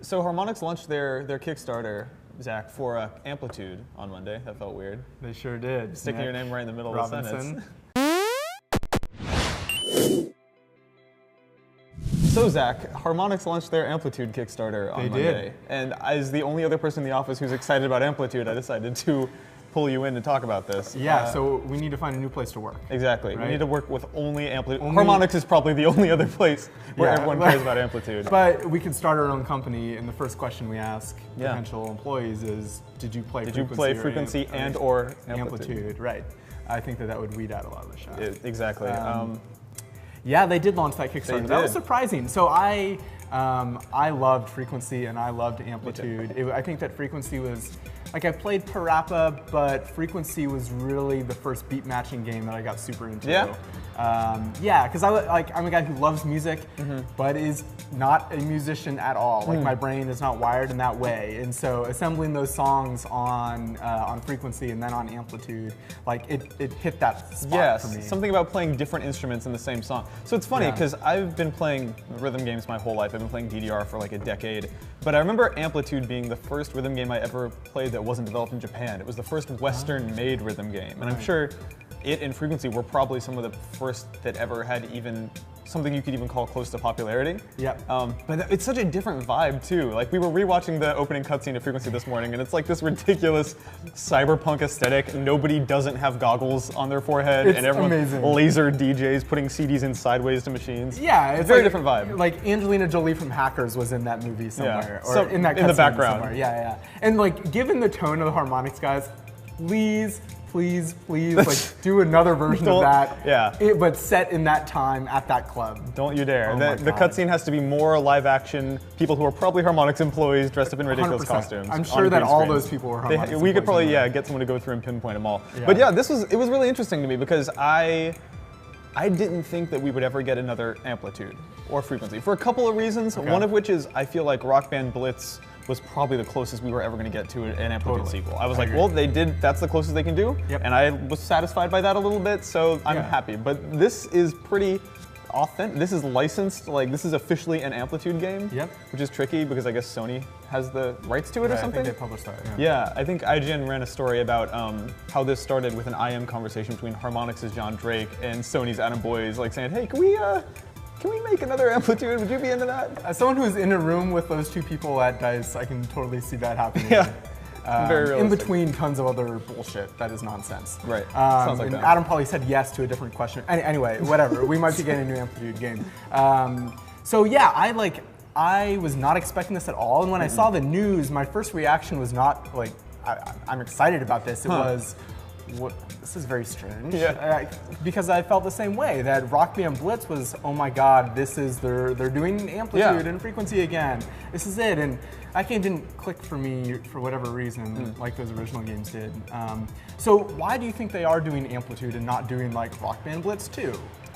So Harmonix launched their Kickstarter, Zach, for Amplitude on Monday. That felt weird. They sure did. Sticking your name right in the middle of the sentence. So Zach, Harmonix launched their Amplitude Kickstarter on Monday. And as the only other person in the office who's excited about Amplitude, I decided to pull you in to talk about this. Yeah, so we need to find a new place to work. Exactly. Right? We need to work with only Amplitude. Harmonix is probably the only other place where everyone cares about Amplitude. But we could start our own company, and the first question we ask potential employees is, did you play Frequency and or Amplitude? Right. I think that would weed out a lot of the shot. Exactly. Yeah, they did launch that Kickstarter. That was surprising. So I loved Frequency and I loved Amplitude. I think that Frequency was, like, I played Parappa, but Frequency was really the first beat matching game that I got super into. Yeah, because I'm a guy who loves music, but is not a musician at all. Like my brain is not wired in that way, and so assembling those songs on Frequency and then on Amplitude, like it hit that spot for me. Something about playing different instruments in the same song. So it's funny because I've been playing rhythm games my whole life. I've been playing DDR for like a decade, but I remember Amplitude being the first rhythm game I ever played that wasn't developed in Japan. It was the first Western-made rhythm game, and I'm sure it and Frequency were probably some of the first that ever had even something you could even call close to popularity. But it's such a different vibe too. Like, we were rewatching the opening cutscene of Frequency this morning, and it's like this ridiculous cyberpunk aesthetic. Nobody doesn't have goggles on their forehead, and everyone's laser DJs putting CDs in sideways to machines. Yeah, it's a very different vibe. Like Angelina Jolie from Hackers was in that movie somewhere, or in that in the background. Somewhere. Yeah. And like, given the tone of the Harmonix guys, please, like, do another version of that. But set in that time at that club. Don't you dare. The cutscene has to be more live action, people who are probably Harmonix employees dressed up in ridiculous 100%. costumes. I'm sure that all those people were Harmonix employees. We could probably, get someone to go through and pinpoint them all. But it was really interesting to me because I didn't think that we would ever get another Amplitude or Frequency for a couple of reasons. One of which is I feel like Rock Band Blitz was probably the closest we were ever going to get to an Amplitude sequel. I was like, well, that's the closest they can do, and I was satisfied by that a little bit, so I'm happy. But this is pretty authentic. This is licensed, like, this is officially an Amplitude game, which is tricky because I guess Sony has the rights to it or something. I think they published that, Yeah, I think IGN ran a story about how this started with an IM conversation between Harmonix's John Drake and Sony's Adam Boyes, like saying, hey, can we make another Amplitude? Would you be into that? As someone who's in a room with those two people at DICE, I can totally see that happening. Very realistic. In between tons of other bullshit that is nonsense. Right. Sounds like and that. Adam probably said yes to a different question. Anyway, whatever. We might be getting a new Amplitude game. So yeah, I was not expecting this at all. And when I saw the news, my first reaction was not like, I'm excited about this. It was, this is very strange. Because I felt the same way, that Rock Band Blitz was, oh my god, they're doing Amplitude and Frequency again. This is it. And that game didn't click for me for whatever reason, like those original games did. So why do you think they are doing Amplitude and not doing like Rock Band Blitz 2?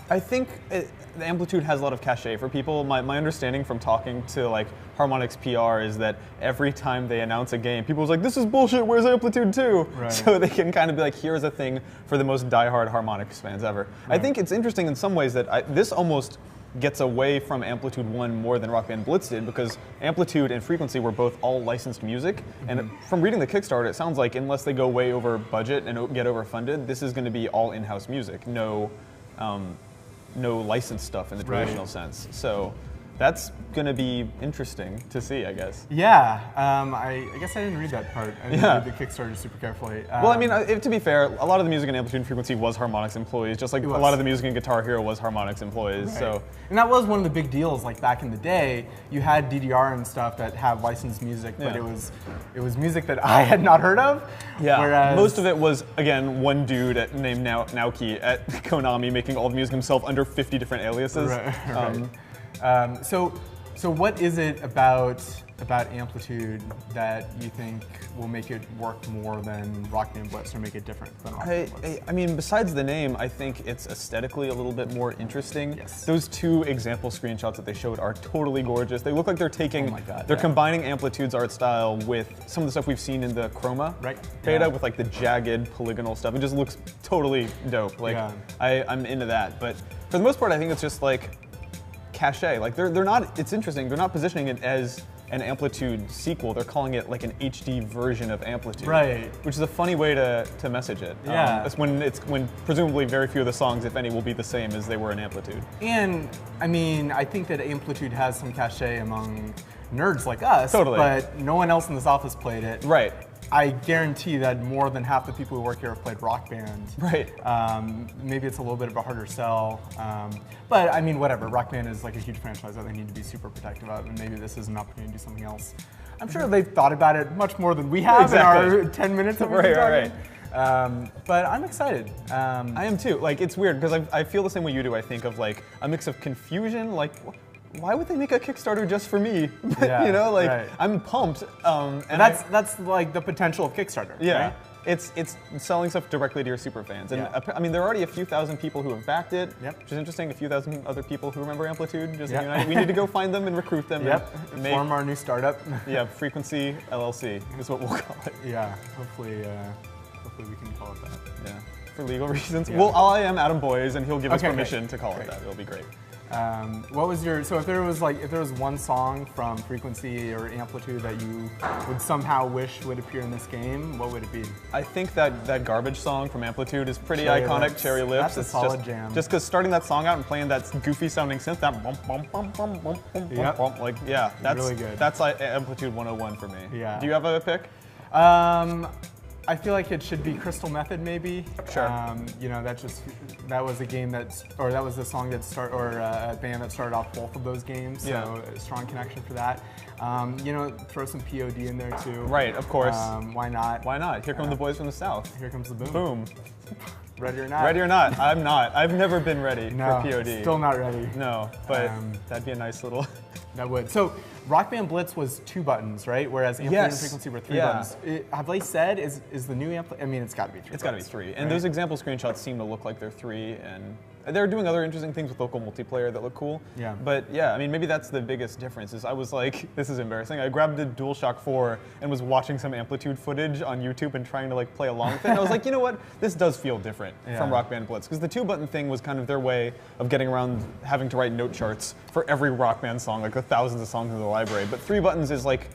I think the Amplitude has a lot of cachet for people. My understanding from talking to like Harmonix PR is that every time they announce a game, people are like, this is bullshit, where's Amplitude 2? Right. So they can kind of be like, here's a thing for the most diehard Harmonix fans ever. Right. I think it's interesting in some ways that this almost gets away from Amplitude 1 more than Rock Band Blitz did, because Amplitude and Frequency were both all licensed music, and from reading the Kickstarter, it sounds like unless they go way over budget and get overfunded, this is going to be all in-house music, no licensed stuff in the traditional sense. So that's going to be interesting to see, I guess. Yeah, I guess I didn't read that part. I didn't read the Kickstarter super carefully. Well, I mean, to be fair, a lot of the music in Amplitude and Frequency was Harmonix employees, just like a lot of the music in Guitar Hero was Harmonix employees. Right. So, and that was one of the big deals. Like back in the day, you had DDR and stuff that have licensed music, but it was music that I had not heard of. Yeah, whereas most of it was, again, one dude named Naoki at Konami making all the music himself under 50 different aliases. So what is it about Amplitude that you think will make it work more than Rock Band Blitz, or make it different than Rock Band Blitz? I mean, besides the name, I think it's aesthetically a little bit more interesting. Yes. Those two example screenshots that they showed are totally gorgeous. They look like they're taking, they're combining Amplitude's art style with some of the stuff we've seen in the Chroma beta with like the jagged polygonal stuff. It just looks totally dope. Like I'm into that. But for the most part, I think it's just like cachet. Like they're not, it's interesting, they're not positioning it as an Amplitude sequel. They're calling it like an HD version of Amplitude. Right. Which is a funny way to message it. Yeah. It's when presumably very few of the songs, if any, will be the same as they were in Amplitude. And I mean, I think that Amplitude has some cachet among nerds like us. Totally. But no one else in this office played it. Right. I guarantee that more than half the people who work here have played Rock Band. Right. Maybe it's a little bit of a harder sell. But I mean, whatever. Rock Band is like a huge franchise that they need to be super protective of, and maybe this is an opportunity to do something else. I'm sure they've thought about it much more than we have in our 10 minutes of Right. But I'm excited. I am too. Like, it's weird because I feel the same way you do. I think of like a mix of confusion, like, why would they make a Kickstarter just for me? Yeah, you know, like right. I'm pumped. And that's like the potential of Kickstarter. yeah. Right? It's selling stuff directly to your super fans, and Yeah. I mean there are already a few thousand people who have backed it, Yep. which is interesting. A few thousand other people who remember Amplitude. Just Yep. you know, we need to go find them and recruit them. Yep. And make, Form our new startup. yeah, Frequency LLC is what we'll call it. Yeah. Hopefully we can call it that. Yeah, for legal reasons. Yeah. Well, I am Adam Boyes, and he'll give us Okay, permission great. to call Great. it that. It'll be great. What was your, so if there was one song from Frequency or Amplitude that you would somehow wish would appear in this game, what would it be? I think that garbage song from Amplitude is pretty Cherry iconic. Lips. Cherry Lips. That's a solid jam. Just because starting that song out and playing that goofy sounding synth, that bum bum bum bum bum bum Yep. bum, like yeah, that's Really good. That's like Amplitude 101 for me. Yeah. Do you have a pick? I feel like it should be Crystal Method, maybe. Sure. You know, that was a game that was the song a band that started off both of those games. So Yeah. a strong connection for that. You know, throw some POD in there too. Right, of course. Why not? Why not? Here come the boys from the south. Here comes the boom. Boom. Ready or not? Ready or not? I'm not. I've never been ready No, for POD. still not ready. No, but that'd be a nice little. That would. So Rock Band Blitz was 2 buttons, right? Whereas Amplitude and Yes. Frequency were 3 Yeah. buttons. Have they said is the new Amplitude? I mean, it's got to be 3. It's got to be 3. And right? those example screenshots seem to look like they're 3, and they're doing other interesting things with local multiplayer that look cool. Yeah. But yeah, I mean, maybe that's the biggest difference. Is I was like, this is embarrassing. I grabbed a DualShock 4 and was watching some Amplitude footage on YouTube and trying to like play along with it. And I was like, you know what? This does feel different from Rock Band Blitz, because the 2-button thing was kind of their way of getting around having to write note charts for every Rock Band song, like the thousands of songs in the library. But 3 buttons is like,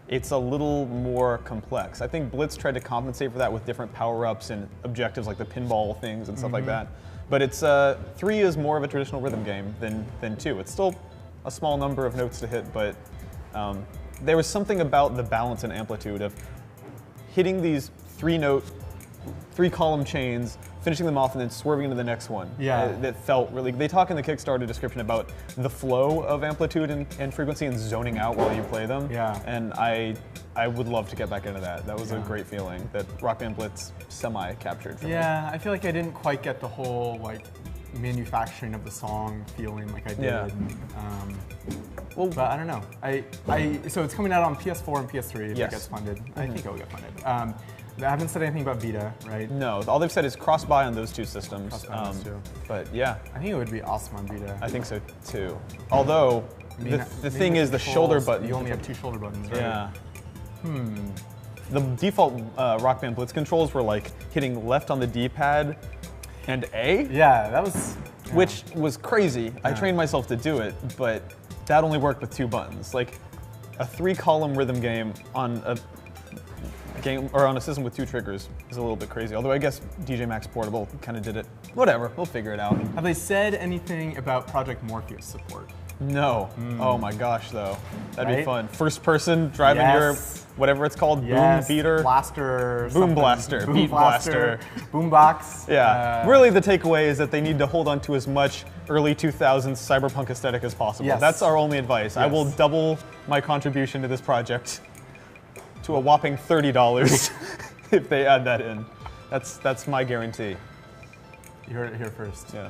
it's a little more complex. I think Blitz tried to compensate for that with different power-ups and objectives like the pinball things and stuff like that. But it's 3 is more of a traditional rhythm game than 2. It's still a small number of notes to hit, but there was something about the balance and Amplitude of hitting these 3-column chains, finishing them off, and then swerving into the next one. Yeah. That felt really. They talk in the Kickstarter description about the flow of Amplitude and Frequency and zoning out while you play them. Yeah. And I would love to get back into that. That was a great feeling that Rock Band Blitz semi-captured for me. Yeah, I feel like I didn't quite get the whole like manufacturing of the song feeling like I did. Yeah. But I don't know. So it's coming out on PS4 and PS3 if Yes. it gets funded. I think it will get funded. They haven't said anything about Vita, right? No, all they've said is cross-buy on those 2 systems. Cross-buy on those 2. But yeah, I think it would be awesome on Vita. I think so too. Although the thing is, the shoulder button. You only have 2 shoulder buttons, right? Yeah. The default Rock Band Blitz controls were like hitting left on the D-pad and A, Yeah, that was. which was crazy. I trained myself to do it, but that only worked with 2 buttons. Like a 3-column rhythm game on a system with 2 triggers is a little bit crazy. Although I guess DJ Max Portable kind of did it. Whatever, we'll figure it out. Have they said anything about Project Morpheus support? No. Oh my gosh, though. That'd be Right? fun. First person driving your, Yes. whatever it's called, Yes, boom beater. blaster, Boom something. blaster, boom beat blaster. boombox. Yeah. Really, the takeaway is that they need to hold on to as much early 2000s cyberpunk aesthetic as possible. Yes. That's our only advice. I will Yes. double my contribution to this project to a whopping $30 if they add that in. That's my guarantee. You heard it here first. Yeah.